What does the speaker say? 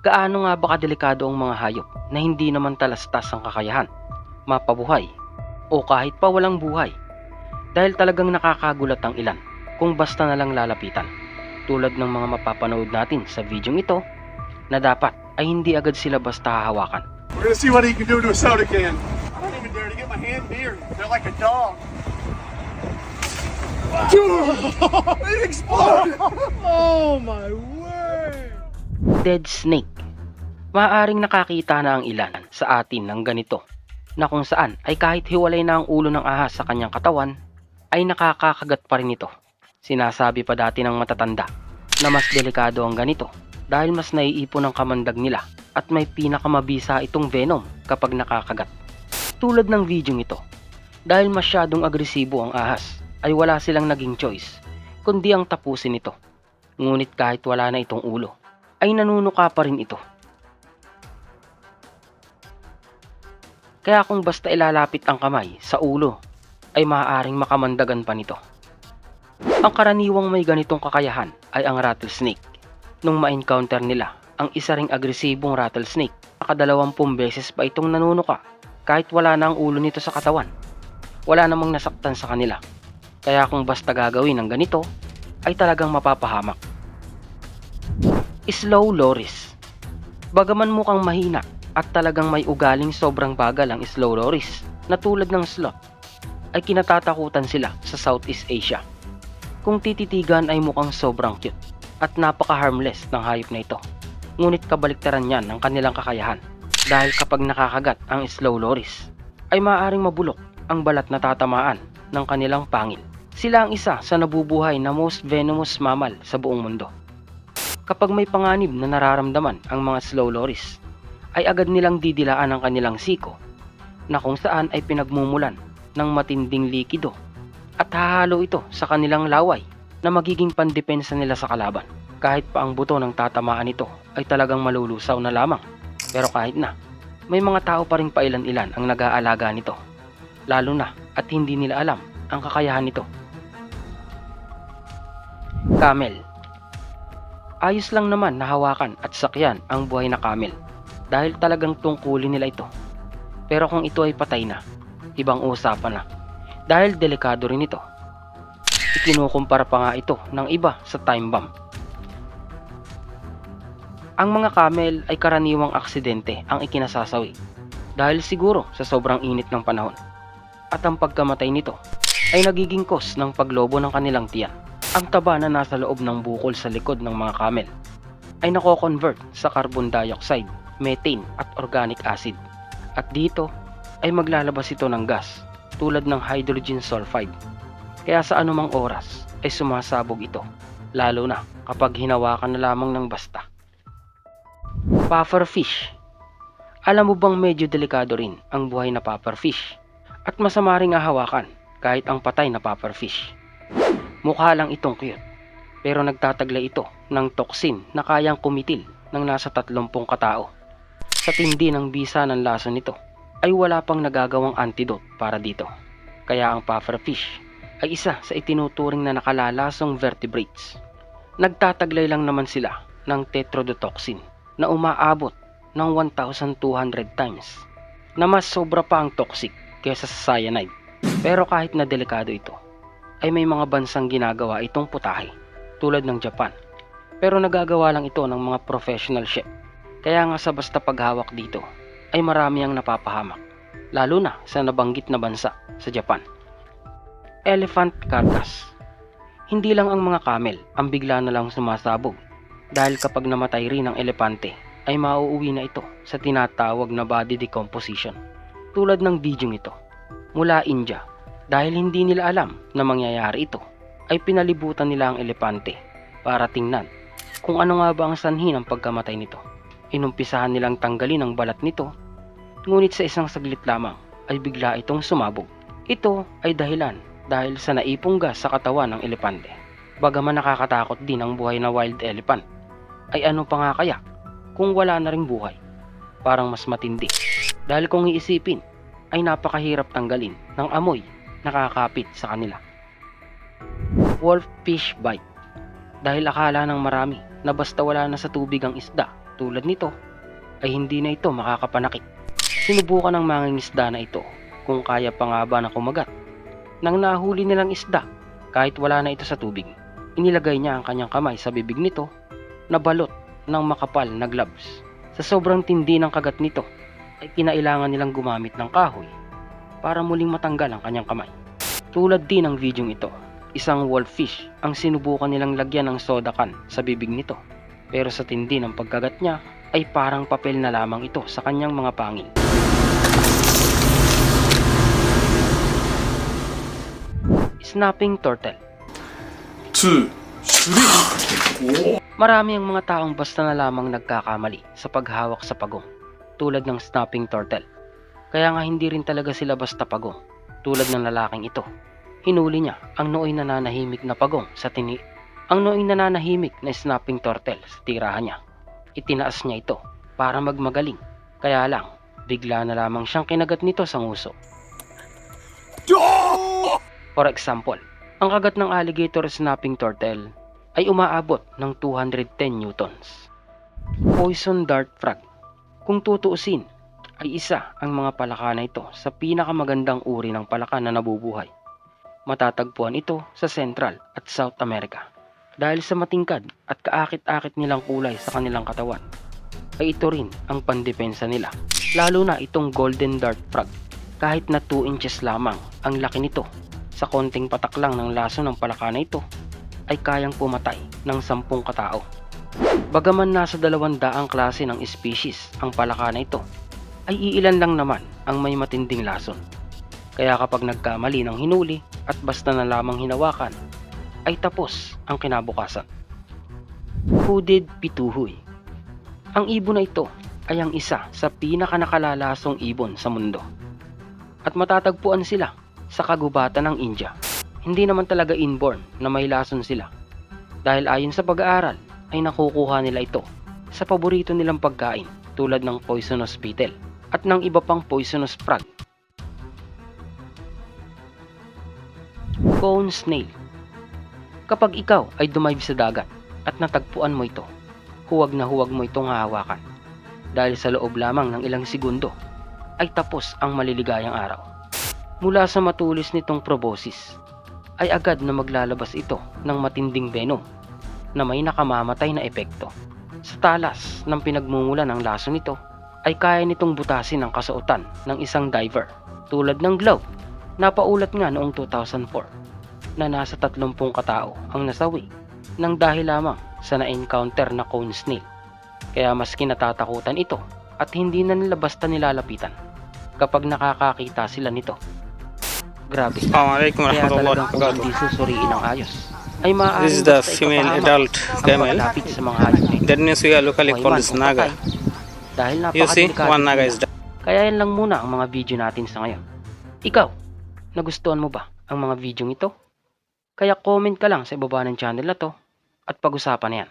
Gaano nga ba kadelikado ang mga hayop na hindi naman talastas ang kakayahan, mapabuhay, o kahit pa walang buhay? Dahil talagang nakakagulat ang ilan kung basta na lang lalapitan. Tulad ng mga mapapanood natin sa videong ito na dapat ay hindi agad sila basta hahawakan. We're gonna see what he can do to a soda can. I don't even dare to get my hand near. They're like a dog. It exploded! Oh my word! Dead snake. Maaaring nakakita na ang ilan sa atin ng ganito na kung saan ay kahit hiwalay na ang ulo ng ahas sa kanyang katawan ay nakakakagat pa rin ito. Sinasabi pa dati ng matatanda na mas delikado ang ganito dahil mas naiipon ang kamandag nila at may pinakamabisa itong venom kapag nakakagat. Tulad ng videong ito, dahil masyadong agresibo ang ahas ay wala silang naging choice kundi ang tapusin ito. Ngunit kahit wala na itong ulo ay nanunuka pa rin ito. Kaya kung basta ilalapit ang kamay sa ulo ay maaaring makamandagan pa nito. Ang karaniwang may ganitong kakayahan ay ang rattlesnake. Nung ma-encounter nila ang isa ring agresibong rattlesnake, nakadalawampung beses pa itong nanunuka kahit wala na ang ulo nito sa katawan. Wala namang nasaktan sa kanila. Kaya kung basta gagawin ng ganito ay talagang mapapahamak. Slow loris. Bagaman mukhang mahina at talagang may ugaling sobrang bagal ang slow loris na tulad ng sloth, ay kinatatakutan sila sa Southeast Asia. Kung tititigan ay mukhang sobrang cute at napaka-harmless ng hayop na ito. Ngunit kabaliktaran yan ng kanilang kakayahan dahil kapag nakakagat ang slow loris ay maaaring mabulok ang balat na tatamaan ng kanilang pangil. Sila ang isa sa nabubuhay na most venomous mammal sa buong mundo. Kapag may panganib na nararamdaman ang mga slow loris, ay agad nilang didilaan ang kanilang siko na kung saan ay pinagmumulan ng matinding likido at hahalo ito sa kanilang laway na magiging pandepensa nila sa kalaban. Kahit pa ang buto ng tatamaan nito ay talagang malulusaw na lamang. Pero kahit na, may mga tao pa rin pailan-ilan ang nag-aalaga nito. Lalo na at hindi nila alam ang kakayahan nito. Camel. Ayos lang naman na hawakan at sakyan ang buhay na camel dahil talagang tungkulin nila ito. Pero kung ito ay patay na, ibang usapan na dahil delikado rin ito. Ikinukumpara pa nga ito ng iba sa time bomb. Ang mga camel ay karaniwang aksidente ang ikinasasawi dahil siguro sa sobrang init ng panahon. At ang pagkamatay nito ay nagiging cause ng paglobo ng kanilang tiyan. Ang taba na nasa loob ng bukol sa likod ng mga camel ay nako-convert sa carbon dioxide, methane at organic acid. At dito ay maglalabas ito ng gas tulad ng hydrogen sulfide. Kaya sa anumang oras ay sumasabog ito, lalo na kapag hinawakan na lamang ng basta. Pufferfish. Alam mo bang medyo delikado rin ang buhay na pufferfish at masama ring hawakan kahit ang patay na pufferfish. Mukha lang itong cute pero nagtataglay ito ng toxin na kayang kumitil ng nasa 30 katao. Sa tindi ng bisa ng laso nito ay wala pang nagagawang antidote para dito. Kaya ang pufferfish ay isa sa itinuturing na nakalalasong vertebrates. Nagtataglay lang naman sila ng tetrodotoxin na umaabot ng 1,200 times na mas sobra pa ang toxic kaysa sa cyanide. Pero kahit na delikado ito, ay may mga bansang ginagawa itong putahe tulad ng Japan. Pero nagagawa lang ito ng mga professional chef. Kaya nga sa basta paghawak dito ay marami ang napapahamak, lalo na sa nabanggit na bansa sa Japan. Elephant carcass. Hindi lang ang mga camel ang bigla na lang sumasabog dahil kapag namatay rin ang elepante ay mauuwi na ito sa tinatawag na body decomposition. Tulad ng video ito mula India, dahil hindi nila alam na mangyayari ito ay pinalibutan nila ang elepante para tingnan kung ano nga ba ang sanhi ng pagkamatay nito. Inumpisahan nilang tanggalin ang balat nito, ngunit sa isang saglit lamang ay bigla itong sumabog. Ito ay dahilan dahil sa naipong gas sa katawan ng elepante. Bagaman nakakatakot din ang buhay na wild elephant, ay ano pa nga kaya kung wala na ring buhay? Parang mas matindi. Dahil kung iisipin, ay napakahirap tanggalin ng amoy nakakapit sa kanila. Wolf fish bite. Dahil akala ng marami na basta wala na sa tubig ang isda tulad nito ay hindi na ito makakapanakit. Sinubukan ng mangingisda na ito kung kaya pa nga ba na kumagat. Nang nahuli nilang isda, kahit wala na ito sa tubig, inilagay niya ang kanyang kamay sa bibig nito na balot ng makapal na gloves. Sa sobrang tindi ng kagat nito, ay kinailangan nilang gumamit ng kahoy para muling matanggal ang kanyang kamay. Tulad din ng videong ito, isang wolffish ang sinubukan nilang lagyan ng soda can sa bibig nito. Pero sa tindi ng pagkagat niya, ay parang papel na lamang ito sa kanyang mga pangil. Snapping turtle. 2, 3. Marami ang mga taong basta na lamang nagkakamali sa paghawak sa pagong, tulad ng snapping turtle. Kaya nga hindi rin talaga sila basta pagong, tulad ng lalaking ito. Hinuli niya ang nooy nananahimik na pagong sa ang nooy nananahimik na snapping turtle sa tirahan niya. Itinaas niya ito para magmagaling, kaya lang bigla na lamang siyang kinagat nito sa nguso. For example, ang kagat ng alligator snapping turtle ay umaabot ng 210 newtons. Poison dart frog. Kung tutuusin, ay isa ang mga palaka na ito sa pinakamagandang uri ng palaka na nabubuhay. Matatagpuan ito sa Central at South America. Dahil sa matingkad at kaakit-akit nilang kulay sa kanilang katawan, ay ito rin ang pandepensa nila. Lalo na itong golden dart frog. Kahit na 2 inches lamang ang laki nito, sa konting patak lang ng laso ng palaka na ito, ay kayang pumatay ng 10 katao. Bagaman nasa 200 klase ng species ang palaka na ito, ay iilan lang naman ang may matinding lason. Kaya kapag nagkamali ng hinuli at basta na lamang hinawakan, ay tapos ang kinabukasan. Hooded pituhoy. Ang ibon na ito ay ang isa sa pinakanakalalasong ibon sa mundo. At matatagpuan sila sa kagubatan ng India. Hindi naman talaga inborn na may lason sila. Dahil ayon sa pag-aaral ay nakukuha nila ito sa paborito nilang pagkain tulad ng poisonous beetle at ng iba pang poisonous frog. Cone snail. Kapag ikaw ay dumive sa dagat at natagpuan mo ito, huwag na huwag mo itong hahawakan. Dahil sa loob lamang ng ilang segundo ay tapos ang maliligayang araw. Mula sa matulis nitong proboscis ay agad na maglalabas ito ng matinding venom na may nakamamatay na epekto. Sa talas ng pinagmumulan ng laso nito ay kaya nitong butasin ang kasuotan ng isang diver tulad ng glove. Napaulat nga noong 2004 na nasa 30 katao ang nasawi nang dahil lamang sa na-encounter na cone snail. Kaya mas kinatatakutan ito at hindi na nila basta nilalapitan kapag nakakakita sila nito. Grabe. Assalamualaikum Kaya warahmatullahi talagang kung wabarakatuh. hindi susuriin ng ayos, ay maaaring This is the basta female ikapahamak adult ang camel. pagkalapit sa mga hayop na ito. That means we are locally Buhay called man as o naga. patay. Dahil You see, napakadelikado one naga nila. is dead. Kaya yan lang muna ang mga video natin sa ngayon. Ikaw, nagustuhan mo ba ang mga video ito? Kaya comment ka lang sa ibaba ng channel na to at pag-usapan na yan.